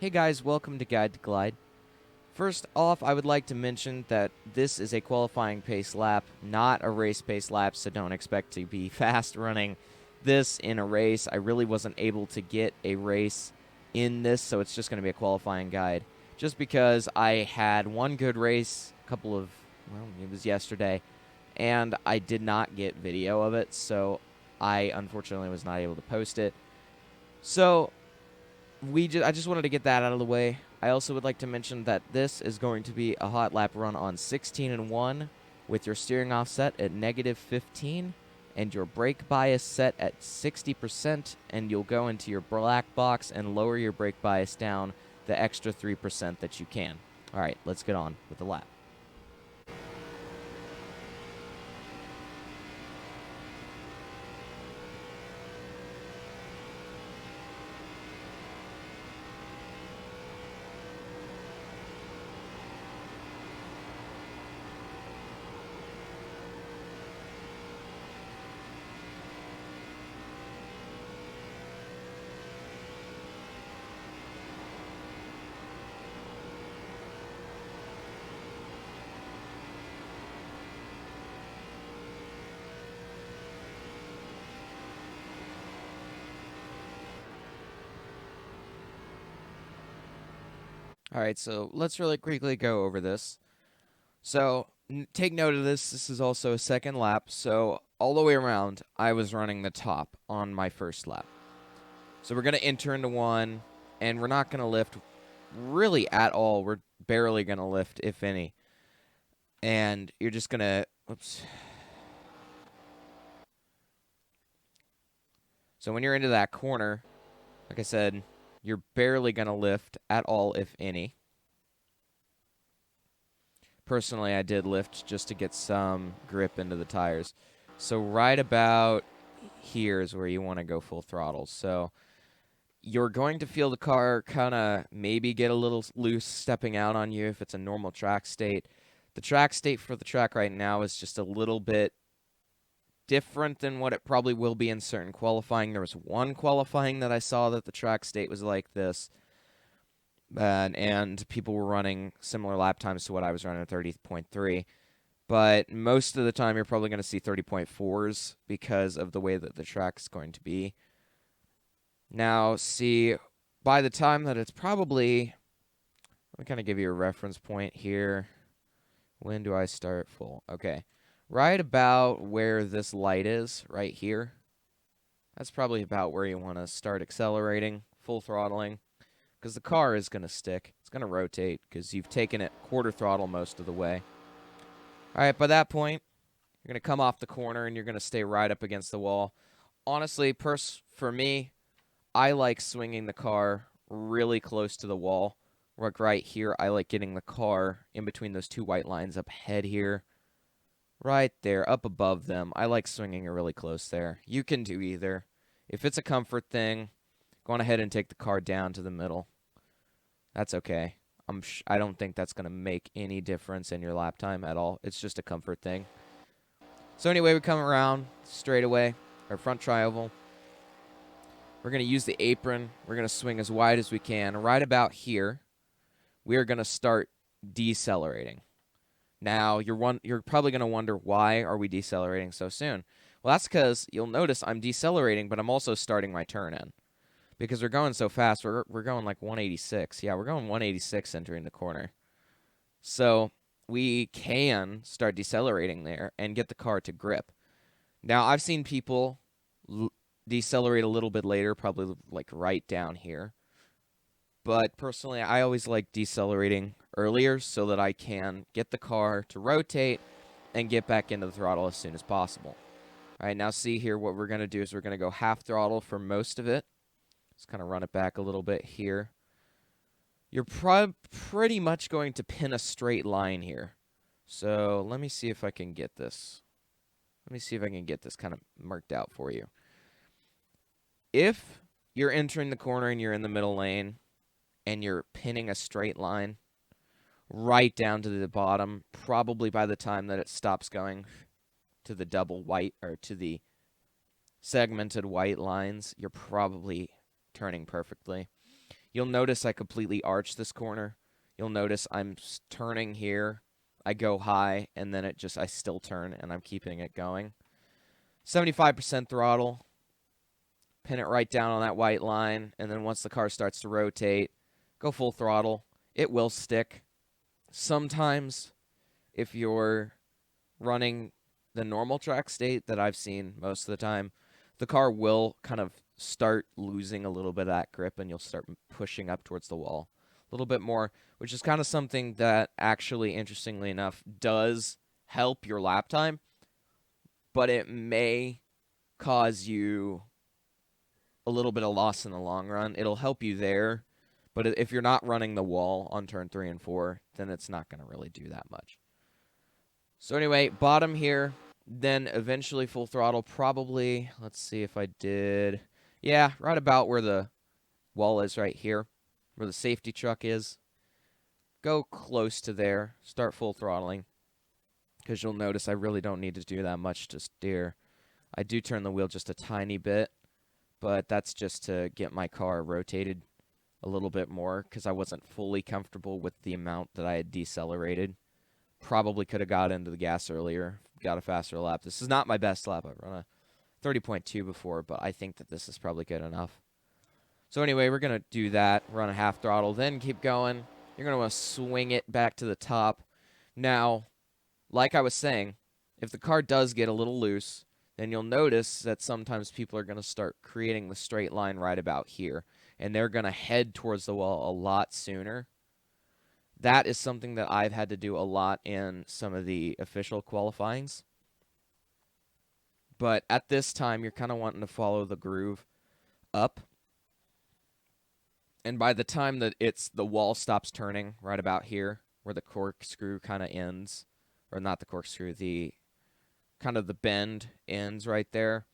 Hey guys, welcome to Guide to Glide. First off, I would like to mention that this is a qualifying pace lap, not a race pace lap, so don't expect to be fast running this in a race. I really wasn't able to get a race in this, so it's just going to be a qualifying guide. Just because I had one good race, it was yesterday, and I did not get video of it, so I unfortunately was not able to post it. So, I just wanted to get that out of the way. I also would like to mention that this is going to be a hot lap run on 16 and 1 with your steering offset at -15 and your brake bias set at 60%, and you'll go into your black box and lower your brake bias down the extra 3% that you can. All right, let's get on with the lap. All right, so let's really quickly go over this. So take note of this. This is also a second lap. So all the way around, I was running the top on my first lap. So we're going to enter into one, and we're not going to lift really at all. We're barely going to lift, if any. And you're just going to... Oops. So when you're into that corner, like I said, you're barely going to lift at all, if any. Personally, I did lift just to get some grip into the tires. So right about here is where you want to go full throttle. So you're going to feel the car kind of maybe get a little loose stepping out on you if it's a normal track state. The track state for the track right now is just a little bit different than what it probably will be in certain qualifying. There was one qualifying that I saw that the track state was like this. And people were running similar lap times to what I was running at 30.3. But most of the time, you're probably going to see 30.4s because of the way that the track's going to be. Now, see, by the time that it's probably... Let me kind of give you a reference point here. When do I start full? Okay. Right about where this light is, right here. That's probably about where you want to start accelerating, full throttling. Because the car is going to stick. It's going to rotate because you've taken it quarter throttle most of the way. All right, by that point, you're going to come off the corner and you're going to stay right up against the wall. Honestly, for me, I like swinging the car really close to the wall. Like right here, I like getting the car in between those two white lines up ahead here. Right there, up above them. I like swinging it really close there. You can do either. If it's a comfort thing, go on ahead and take the car down to the middle. That's okay. I don't think that's going to make any difference in your lap time at all. It's just a comfort thing. So anyway, we come around straight away, our front tri-oval. We're going to use the apron. We're going to swing as wide as we can. Right about here, we are going to start decelerating. Now, you're probably going to wonder, why are we decelerating so soon? Well, that's because you'll notice I'm decelerating, but I'm also starting my turn in. Because we're going so fast, we're going like 186. Yeah, we're going 186 entering the corner. So we can start decelerating there and get the car to grip. Now, I've seen people decelerate a little bit later, probably like right down here. But personally, I always like decelerating earlier so that I can get the car to rotate and get back into the throttle as soon as possible. All right, now see here, what we're going to do is we're going to go half throttle for most of it. Let's kind of run it back a little bit here. You're pretty much going to pin a straight line here. So let me see if I can get this. Let me see if I can get this kind of marked out for you. If you're entering the corner and you're in the middle lane and you're pinning a straight line right down to the bottom, probably by the time that it stops going to the double white or to the segmented white lines, you're probably turning perfectly. You'll notice I completely arch this corner. You'll notice I'm turning here. I go high, and then I still turn, and I'm keeping it going. 75% throttle. Pin it right down on that white line, and then once the car starts to rotate, go full throttle. It will stick. Sometimes, if you're running the normal track state that I've seen most of the time, the car will kind of start losing a little bit of that grip, and you'll start pushing up towards the wall a little bit more, which is kind of something that actually, interestingly enough, does help your lap time, but it may cause you a little bit of loss in the long run. It'll help you there, but if you're not running the wall on turn 3 and 4, then it's not going to really do that much. So anyway, bottom here, then eventually full throttle, probably, let's see if I did, yeah, right about where the wall is right here, where the safety truck is. Go close to there, start full throttling, because you'll notice I really don't need to do that much to steer. I do turn the wheel just a tiny bit, but that's just to get my car rotated a little bit more, because I wasn't fully comfortable with the amount that I had decelerated. Probably could have got into the gas earlier, got a faster lap. This is not my best lap. I've run a 30.2 before, but I think that this is probably good enough. So anyway, we're going to do that, run a half throttle, then keep going. You're going to want to swing it back to the top. Now, like I was saying, if the car does get a little loose, then you'll notice that sometimes people are going to start creating the straight line right about here, and they're going to head towards the wall a lot sooner. That is something that I've had to do a lot in some of the official qualifyings. But at this time, you're kind of wanting to follow the groove up. And by the time that the wall stops turning right about here, where the corkscrew kind of ends, or not the corkscrew, the kind of the bend ends right there,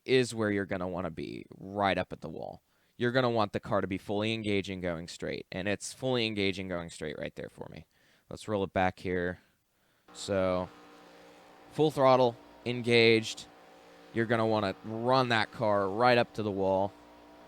is where you're going to want to be, right up at the wall. You're going to want the car to be fully engaging going straight, and it's fully engaging going straight right there for me. Let's roll it back here. So, full throttle, engaged. You're going to want to run that car right up to the wall.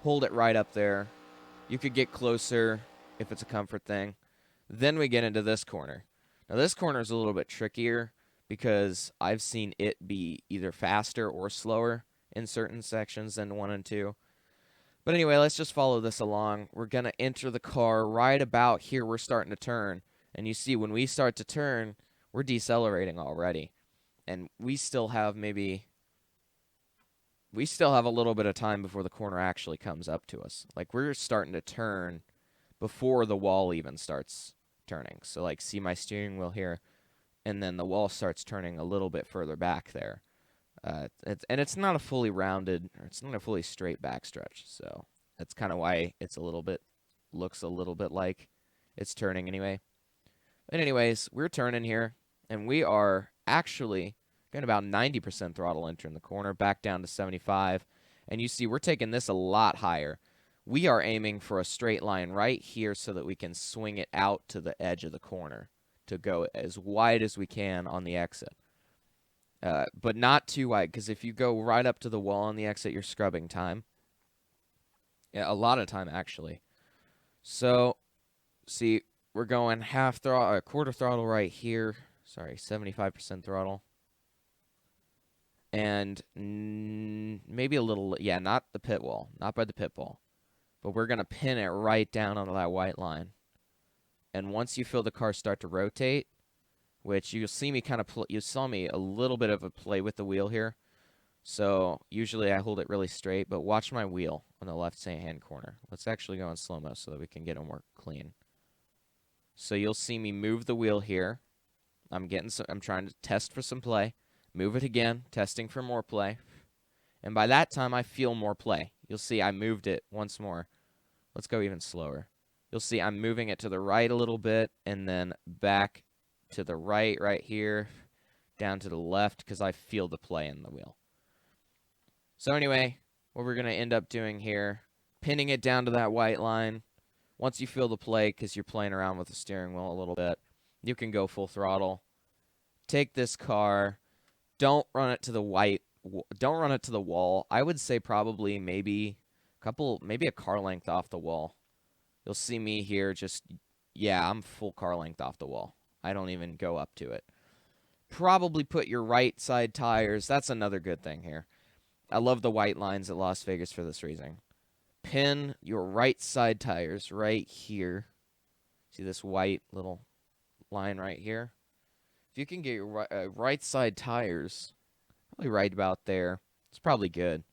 Hold it right up there. You could get closer if it's a comfort thing. Then we get into this corner. Now, this corner is a little bit trickier because I've seen it be either faster or slower in certain sections than 1 and 2. But anyway, let's just follow this along. We're going to enter the car right about here. We're starting to turn. And you see, when we start to turn, we're decelerating already. And we still have a little bit of time before the corner actually comes up to us. Like, we're starting to turn before the wall even starts turning. So, like, see my steering wheel here, and then the wall starts turning a little bit further back there. It's not a fully rounded, or it's not a fully straight backstretch, so that's kind of why looks a little bit like it's turning anyway. But anyways, we're turning here, and we are actually getting about 90% throttle entering the corner, back down to 75, and you see we're taking this a lot higher. We are aiming for a straight line right here so that we can swing it out to the edge of the corner to go as wide as we can on the exit. But not too wide, because if you go right up to the wall on the exit, you're scrubbing time. Yeah, a lot of time, actually. So, see, we're going half throttle, quarter throttle right here. Sorry, 75% throttle. And maybe a little, yeah, not the pit wall, not by the pit wall. But we're going to pin it right down on that white line. And once you feel the car start to rotate, which you'll see me you saw me a little bit of a play with the wheel here. So usually I hold it really straight, but watch my wheel on the left-hand corner. Let's actually go in slow-mo so that we can get it more clean. So you'll see me move the wheel here. I'm trying to test for some play. Move it again, testing for more play. And by that time, I feel more play. You'll see I moved it once more. Let's go even slower. You'll see I'm moving it to the right a little bit, and then back to the right here, down to the left, because I feel the play in the wheel. So anyway, what we're going to end up doing here, pinning it down to that white line. Once you feel the play, because you're playing around with the steering wheel a little bit, you can go full throttle. Take this car. Don't run it to the Don't run it to the wall. I would say probably maybe a car length off the wall. you'll see me here just, yeah, I'm full car length off the wall. I don't even go up to it. Probably put your right side tires. That's another good thing here. I love the white lines at Las Vegas for this reason. Pin your right side tires right here. See this white little line right here? If you can get your right side tires, probably right about there, it's probably good.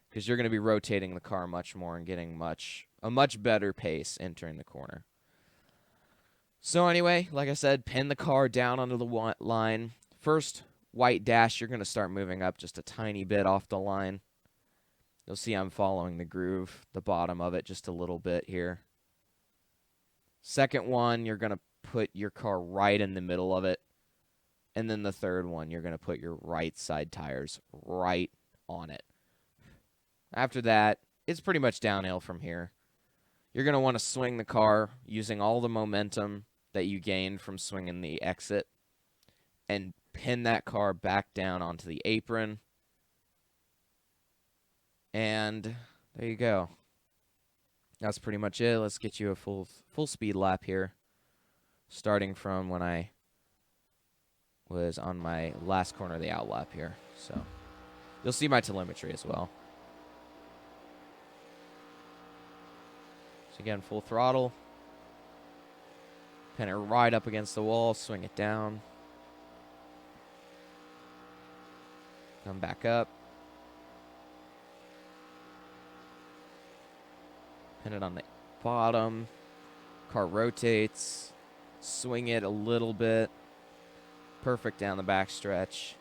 Because you're going to be rotating the car much more and getting a much better pace entering the corner. So anyway, like I said, pin the car down onto the line. First white dash, you're going to start moving up just a tiny bit off the line. You'll see I'm following the groove, the bottom of it, just a little bit here. Second one, you're going to put your car right in the middle of it. And then the third one, you're going to put your right side tires right on it. After that, it's pretty much downhill from here. You're going to want to swing the car using all the momentum that you gained from swinging the exit and pin that car back down onto the apron. And there you go. That's pretty much it. Let's get you a full speed lap here, starting from when I was on my last corner of the out lap here. So you'll see my telemetry as well. So again, full throttle. Pin it right up against the wall, swing it down. Come back up. Pin it on the bottom. Car rotates. Swing it a little bit. Perfect down the back stretch.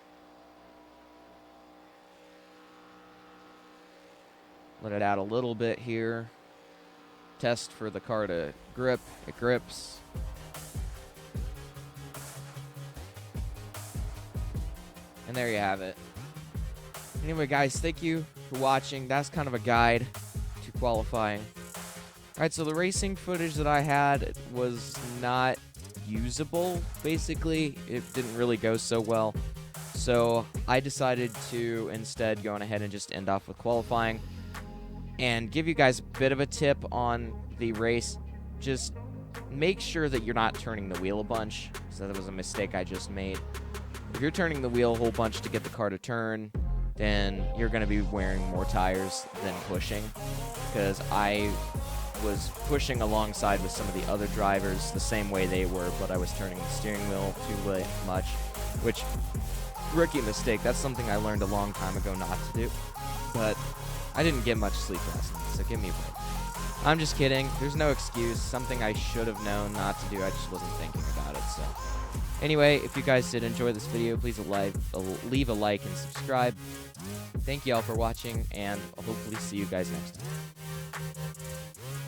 Let it out a little bit here. Test for the car to grip. It grips. And there you have it. Anyway, guys, thank you for watching. That's kind of a guide to qualifying. Alright, so the racing footage that I had was not usable, basically. It didn't really go so well. So I decided to instead go on ahead and just end off with qualifying and give you guys a bit of a tip on the race. Just make sure that you're not turning the wheel a bunch. So that was a mistake I just made. If you're turning the wheel a whole bunch to get the car to turn, then you're going to be wearing more tires than pushing, because I was pushing alongside with some of the other drivers the same way they were, but I was turning the steering wheel too much, which, rookie mistake. That's something I learned a long time ago not to do, but I didn't get much sleep last night, so give me a break. I'm just kidding. There's no excuse. Something I should have known not to do. I just wasn't thinking about it, so. Anyway, if you guys did enjoy this video, please leave a like and subscribe. Thank you all for watching, and I'll hopefully see you guys next time.